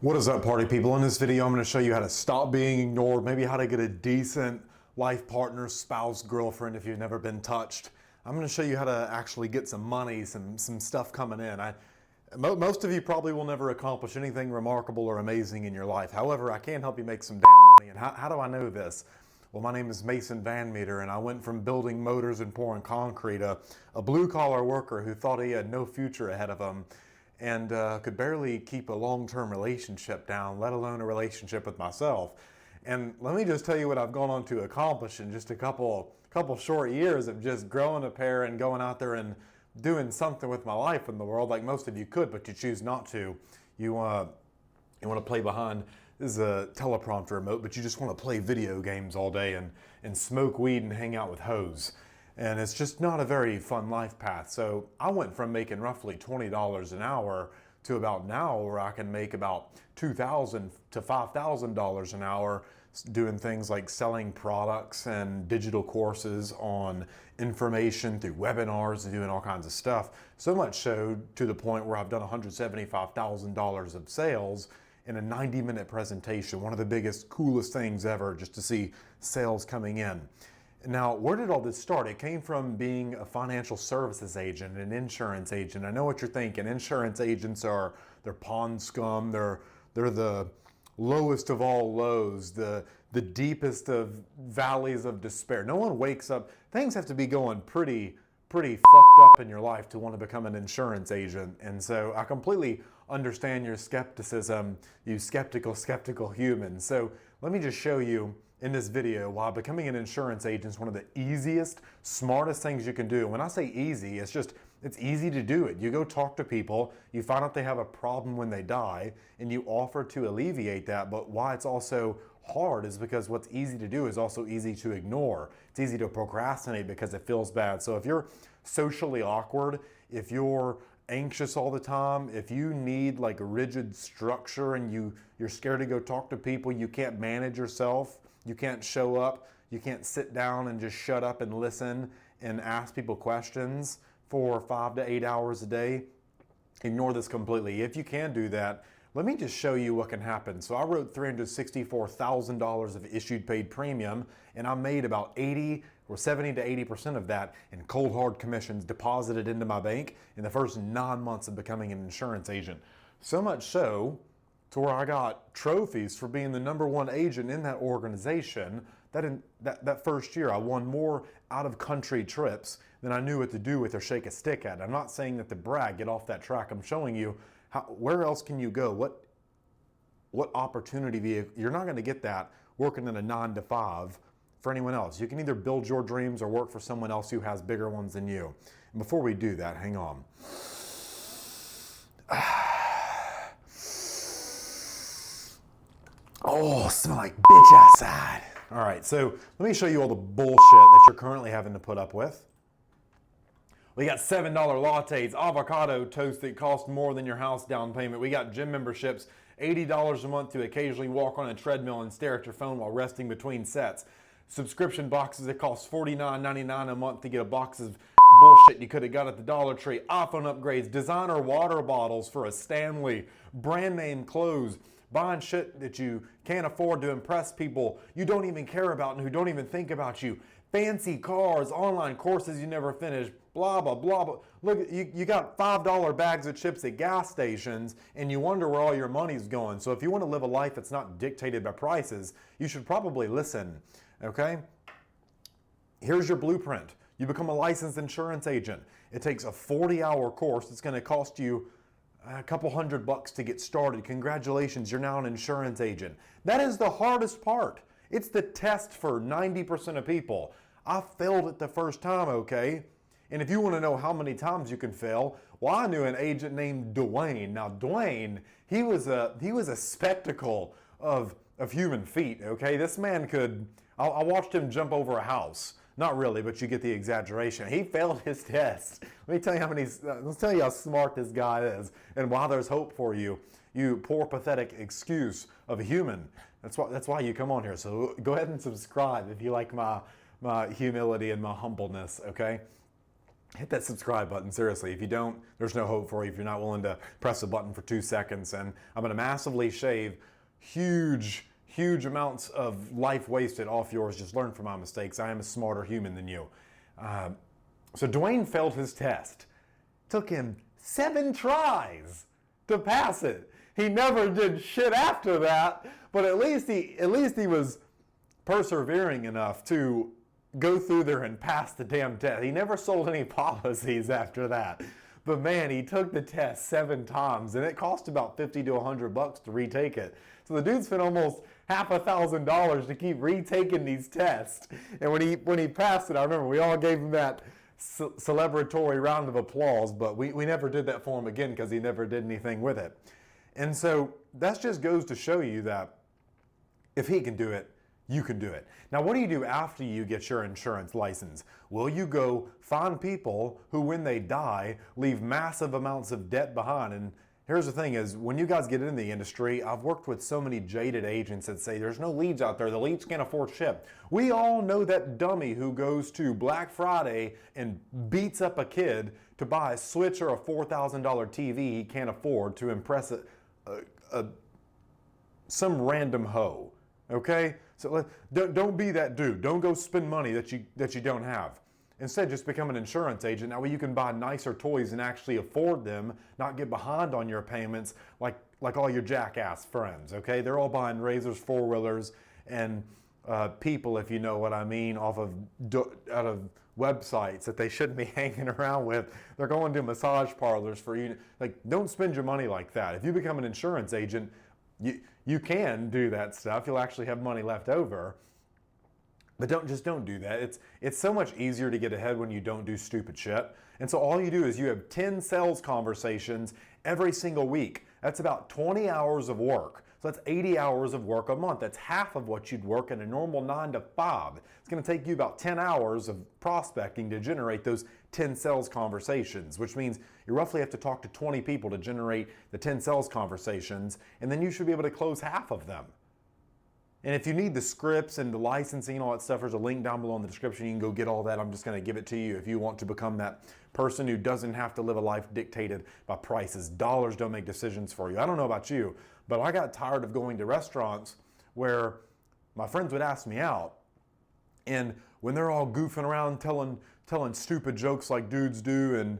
What is up, party people? In this video, I'm going to show you how to stop being ignored, maybe how to get a decent life partner, spouse, girlfriend if you've never been touched. I'm going to show you how to actually get some money, some stuff coming in. Most of you probably will never accomplish anything remarkable or amazing in your life. However, I can help you make some damn money. And how do I know this? Well, my name is Mason Van Meter, and I went from building motors and pouring concrete, a blue-collar worker who thought he had no future ahead of him, and could barely keep a long-term relationship down, let alone a relationship with myself. And let me just tell you what I've gone on to accomplish in just a couple short years of just growing a pair and going out there and doing something with my life in the world, like most of you could, but you choose not to. You want to play behind, this is a teleprompter remote, but you just want to play video games all day and smoke weed and hang out with hoes. And it's just not a very fun life path. So I went from making roughly $20 an hour to about now where I can make about $2,000 to $5,000 an hour doing things like selling products and digital courses on information through webinars and doing all kinds of stuff. So much so to the point where I've done $175,000 of sales in a 90-minute presentation. One of the biggest, coolest things ever, just to see sales coming in. Now, where did all this start? It came from being a financial services agent, an insurance agent. I know what you're thinking. Insurance agents they're pond scum. They're the lowest of all lows, the deepest of valleys of despair. No one wakes up. Things have to be going pretty fucked up in your life to want to become an insurance agent. And so I completely understand your skepticism, you skeptical human. So let me just show you in this video why becoming an insurance agent is one of the easiest, smartest things you can do. When I say easy, it's easy to do it. You go talk to people, you find out they have a problem when they die, and you offer to alleviate that. But why it's also hard is because what's easy to do is also easy to ignore. It's easy to procrastinate because it feels bad. So if you're socially awkward, if you're anxious all the time, if you need like a rigid structure and you're scared to go talk to people, you can't manage yourself, you can't show up, you can't sit down and just shut up and listen and ask people questions for 5 to 8 hours a day, ignore this completely. If you can do that, let me just show you what can happen. So I wrote $364,000 of issued paid premium, and I made about 70 to 80% of that in cold hard commissions deposited into my bank in the first 9 months of becoming an insurance agent. So much so to where I got trophies for being the #1 agent in that organization. That first year, I won more out-of-country trips than I knew what to do with or shake a stick at. I'm not saying that to brag, get off that track. I'm showing you where else can you go? What opportunity? You're not going to get that working in a 9 to 5 for anyone else. You can either build your dreams or work for someone else who has bigger ones than you. And before we do that, hang on. Oh, smell like bitch outside. All right, so let me show you all the bullshit that you're currently having to put up with. We got $7 lattes, avocado toast that cost more than your house down payment. We got gym memberships, $80 a month to occasionally walk on a treadmill and stare at your phone while resting between sets. Subscription boxes that cost $49.99 a month to get a box of bullshit you could have got at the Dollar Tree. iPhone upgrades, designer water bottles for a Stanley, brand name clothes, buying shit that you can't afford to impress people you don't even care about and who don't even think about you. Fancy cars, online courses you never finish, blah, blah, blah, blah. Look, you got $5 bags of chips at gas stations and you wonder where all your money's going. So if you want to live a life that's not dictated by prices, you should probably listen, okay? Here's your blueprint. You become a licensed insurance agent. It takes a 40-hour course. It's going to cost you a couple $100 to get started. Congratulations, you're now an insurance agent. That is the hardest part. It's the test for 90% of people. I failed it the first time, okay? And if you want to know how many times you can fail, well, I knew an agent named Dwayne. Now, Dwayne, he was a spectacle of human feat, okay? This man could, I watched him jump over a house. Not really, but you get the exaggeration. He failed his test. Let's tell you how smart this guy is and why there's hope for you. You poor, pathetic excuse of a human. That's why you come on here. So go ahead and subscribe if you like my humility and my humbleness, okay? hit that subscribe button. Seriously, if you don't, there's no hope for you if you're not willing to press a button for 2 seconds. And I'm going to massively shave huge amounts of life wasted off yours. Just learn from my mistakes. I am a smarter human than you. So Dwayne failed his test. Took him 7 tries to pass it. He never did shit after that, but at least he was persevering enough to go through there and pass the damn test. He never sold any policies after that. But man, he took the test 7 times, and it cost about $50 to $100 to retake it. So the dude spent almost $1,000 to keep retaking these tests. And when he passed it, I remember we all gave him that celebratory round of applause, but we never did that for him again because he never did anything with it. And so that just goes to show you that if he can do it, you can do it. Now, what do you do after you get your insurance license? Well, you go find people who, when they die, leave massive amounts of debt behind. And here's the thing is, when you guys get in the industry, I've worked with so many jaded agents that say there's no leads out there. The leads can't afford shit. We all know that dummy who goes to Black Friday and beats up a kid to buy a Switch or a $4,000 TV he can't afford to impress some random hoe. Okay? So don't be that dude. Don't go spend money that you don't have. Instead, just become an insurance agent. That way you can buy nicer toys and actually afford them, not get behind on your payments like all your jackass friends, okay? They're all buying Razors, four-wheelers, and people, if you know what I mean, out of websites that they shouldn't be hanging around with. They're going to massage parlors for you. Like, don't spend your money like that. If you become an insurance agent, you can do that stuff. You'll actually have money left over. But don't do that. It's so much easier to get ahead when you don't do stupid shit. And so all you do is you have 10 sales conversations every single week. That's about 20 hours of work. So that's 80 hours of work a month. That's half of what you'd work in a normal 9 to 5. It's going to take you about 10 hours of prospecting to generate those 10 sales conversations, which means you roughly have to talk to 20 people to generate the 10 sales conversations, and then you should be able to close half of them. And if you need the scripts and the licensing and all that stuff, there's a link down below in the description. You can go get all that. I'm just going to give it to you if you want to become that person who doesn't have to live a life dictated by prices. Dollars don't make decisions for you. I don't know about you, but I got tired of going to restaurants where my friends would ask me out, and when they're all goofing around telling stupid jokes like dudes do, and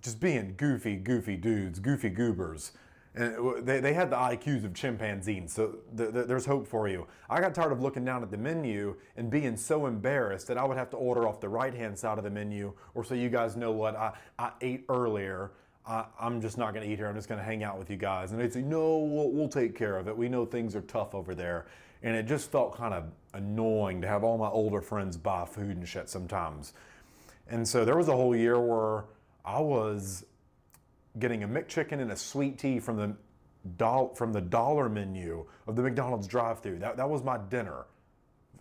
just being goofy dudes, goofy goobers. And they had the IQs of chimpanzees, so there's hope for you. I got tired of looking down at the menu and being so embarrassed that I would have to order off the right-hand side of the menu, or so you guys know what I ate earlier. I'm just not going to eat here. I'm just going to hang out with you guys. And they'd say, no, we'll take care of it. We know things are tough over there. And it just felt kind of annoying to have all my older friends buy food and shit sometimes. And so there was a whole year where I was getting a McChicken and a sweet tea from the dollar menu of the McDonald's drive-thru. That was my dinner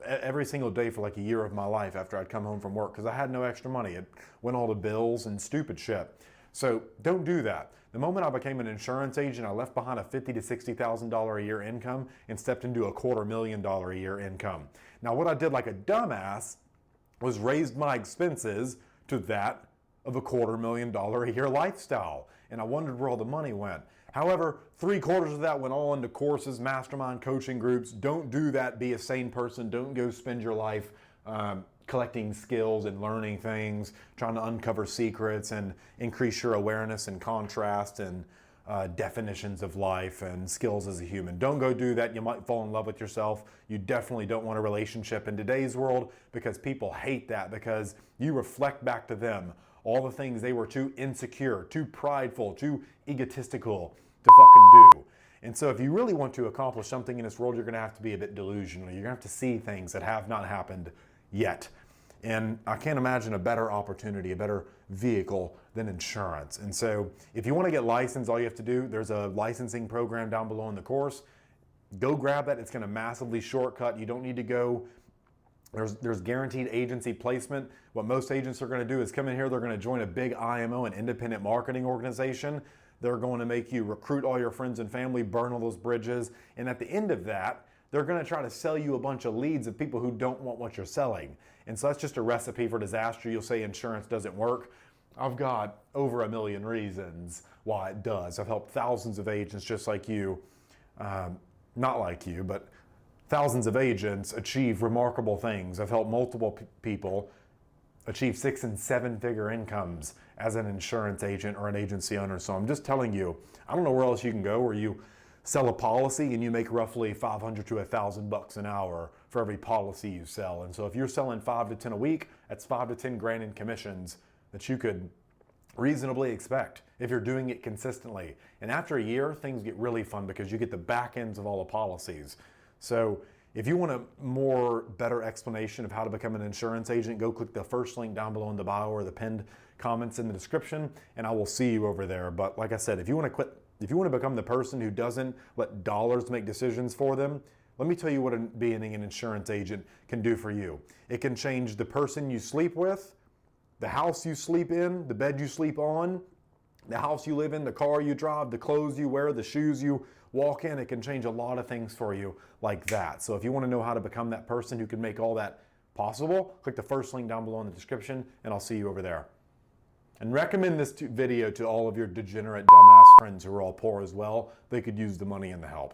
every single day for like a year of my life after I'd come home from work, because I had no extra money. It went all to bills and stupid shit. So don't do that. The moment I became an insurance agent, I left behind a $50,000 to $60,000 a year income and stepped into a $250,000 a year income. Now, what I did like a dumbass was raised my expenses to that of a $250,000 a year lifestyle. And I wondered where all the money went. However, 3/4 of that went all into courses, mastermind coaching groups. Don't do that. Be a sane person. Don't go spend your life collecting skills and learning things, trying to uncover secrets and increase your awareness and contrast and definitions of life and skills as a human. Don't go do that. You might fall in love with yourself. You definitely don't want a relationship in today's world, because people hate that, because you reflect back to them all the things they were too insecure, too prideful, too egotistical to fucking do. And so if you really want to accomplish something in this world, you're going to have to be a bit delusional. You're going to have to see things that have not happened yet. And I can't imagine a better opportunity, a better vehicle than insurance. And so if you want to get licensed, all you have to do, there's a licensing program down below in the course. Go grab that. It's going to massively shortcut. You don't need to go. There's guaranteed agency placement. What most agents are going to do is come in here, they're going to join a big IMO, an independent marketing organization. They're going to make you recruit all your friends and family, burn all those bridges. And at the end of that, they're going to try to sell you a bunch of leads of people who don't want what you're selling. And so that's just a recipe for disaster. You'll say insurance doesn't work. I've got over 1 million reasons why it does. I've helped thousands of agents just like you, not like you, but thousands of agents achieve remarkable things. I've helped multiple people achieve 6- and 7-figure incomes as an insurance agent or an agency owner. So I'm just telling you, I don't know where else you can go where you sell a policy and you make roughly $500 to $1,000 an hour for every policy you sell. And so if you're selling 5 to 10 a week, that's 5 to 10 grand in commissions that you could reasonably expect if you're doing it consistently. And after a year, things get really fun because you get the back ends of all the policies. So if you want a better explanation of how to become an insurance agent, go click the first link down below in the bio or the pinned comments in the description, and I will see you over there. But like I said, if you want to become the person who doesn't let dollars make decisions for them, let me tell you what being an insurance agent can do for you. It can change the person you sleep with, the house you sleep in, the bed you sleep on, the house you live in, the car you drive, the clothes you wear, the shoes you walk in. It can change a lot of things for you like that. So if you want to know how to become that person who can make all that possible, click the first link down below in the description, and I'll see you over there. And recommend this video to all of your degenerate, dumbass friends who are all poor as well. They could use the money and the help.